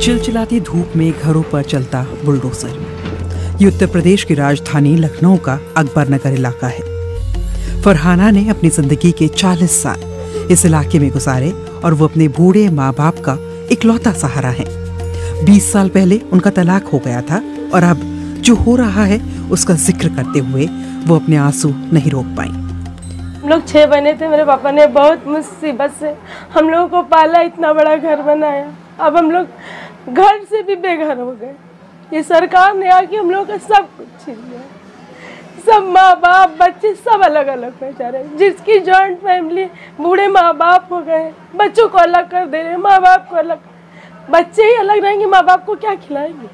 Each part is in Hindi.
चिलचिलाती धूप में घरों पर चलता बुलडोजर। ये उत्तर प्रदेश की राजधानी लखनऊ का अकबर नगर इलाका है। फरहाना ने अपनी जिंदगी के 40 साल इस इलाके में गुजारे और वो अपने बूढ़े माँ बाप का इकलौता सहारा है। 20 साल पहले उनका तलाक हो गया था और अब जो हो रहा है उसका जिक्र करते हुए वो अपने आंसू नहीं रोक पाई। हम लोग 6 बने थे। मेरे पापा ने बहुत मुसीबत से हम लोगों को पाला, इतना बड़ा घर बनाया। अब हम लोग घर से भी बेघर हो गए। ये सरकार ने आके हम लोगों का सब कुछ छीन लिया। सब माँ बाप बच्चे सब अलग अलग बेचारे, जिसकी जॉइंट फैमिली, बूढ़े माँ बाप हो गए, बच्चों को अलग कर दे रहे, माँ बाप को अलग। बच्चे ही अलग रहेंगे, माँ बाप को क्या खिलाएंगे?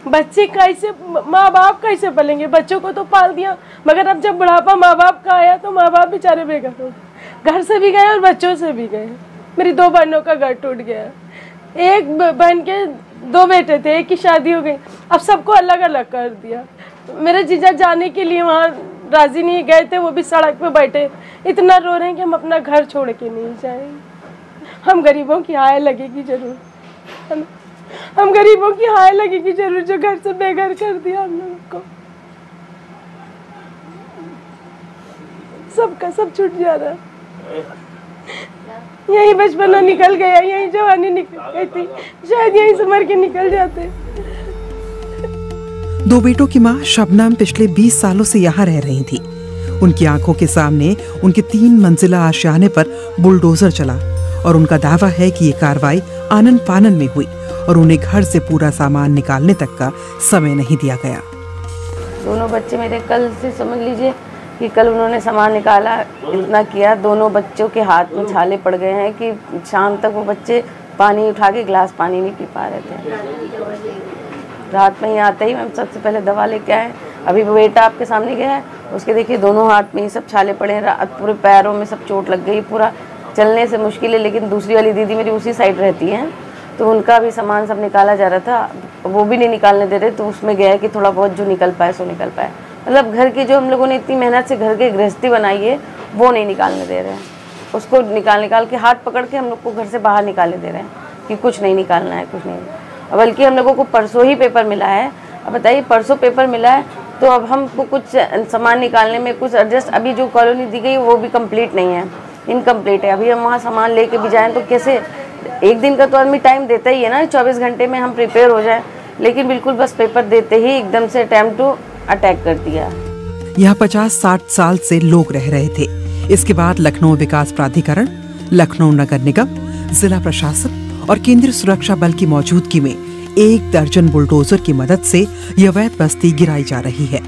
बच्चे कैसे, माँ बाप कैसे पलेंगे? बच्चों को तो पाल दिया, मगर अब जब बुढ़ापा माँ बाप का आया तो माँ बाप बेचारे बेघर हो गए। घर से भी गए और बच्चों से भी गए। मेरी 2 बहनों का घर टूट गया। एक बहन के 2 बेटे थे, एक की शादी हो गई। अब सबको अलग अलग कर दिया। मेरे जीजा जाने के लिए वहाँ राजी नहीं, गए थे वो भी सड़क पे बैठे, इतना रो रहे हैं कि हम अपना घर छोड़ के नहीं जाएंगे। हम गरीबों की हाय लगेगी जरूर, हम गरीबों की हाय लगेगी जरूर, जो घर से बेघर कर दिया हम लोगों को। सबका सब छूट जा रहा है। यही बचपना निकल गया, यही जवानी निकल गई थी, शायद यही से मर के निकल जाते। 2 बेटों की मां शबनम पिछले 20 सालों से यहाँ रह रही थी। उनकी आंखों के सामने उनके 3 मंजिला आशियाने पर बुलडोजर चला और उनका दावा है कि ये कार्रवाई आनन फानन में हुई और उन्हें घर से पूरा सामान निकालने तक का समय नहीं दिया गया। दोनों बच्चे मेरे कल से समझ लीजिए कि कल उन्होंने सामान निकाला, इतना किया, दोनों बच्चों के हाथ में छाले पड़ गए हैं कि शाम तक वो बच्चे पानी उठा के गिलास पानी नहीं पी पा रहे थे। रात में ही आते ही हम सबसे पहले दवा लेके आए। अभी वो बेटा आपके सामने गया है, उसके देखिए दोनों हाथ में ही सब छाले पड़े हैं, पूरे पैरों में सब चोट लग गई, पूरा चलने से मुश्किल है। लेकिन दूसरी वाली दीदी मेरी उसी साइड रहती हैं, तो उनका भी सामान सब निकाला जा रहा था, वो भी नहीं निकालने दे रहे, तो उसमें गया कि थोड़ा बहुत जो निकल पाए सो निकल पाए। मतलब घर की जो हम लोगों ने इतनी मेहनत से घर की गृहस्थी बनाई है वो नहीं निकालने दे रहे हैं। उसको निकाल के हाथ पकड़ के हम लोग को घर से बाहर निकालने दे रहे हैं कि कुछ नहीं निकालना है, कुछ नहीं। बल्कि हम लोगों को परसों ही पेपर मिला है। अब बताइए, परसों पेपर मिला है तो अब हमको कुछ सामान निकालने में कुछ एडजस्ट, अभी जो कॉलोनी दी गई वो भी कंप्लीट नहीं है, इनकम्प्लीट है। अभी हम वहाँ सामान लेके भी जाएँ तो कैसे? एक दिन का तो आदमी टाइम देता ही है ना, 24 घंटे में हम प्रिपेयर हो जाएं, लेकिन बिल्कुल बस पेपर देते ही एकदम से अटेम्प्ट टू अटैक कर दिया। यहाँ 50-60 साल से लोग रह रहे थे। इसके बाद लखनऊ विकास प्राधिकरण, लखनऊ नगर निगम, जिला प्रशासन और केंद्रीय सुरक्षा बल की मौजूदगी में 1 दर्जन बुलडोजर की मदद से यह अवैध बस्ती गिराई जा रही है।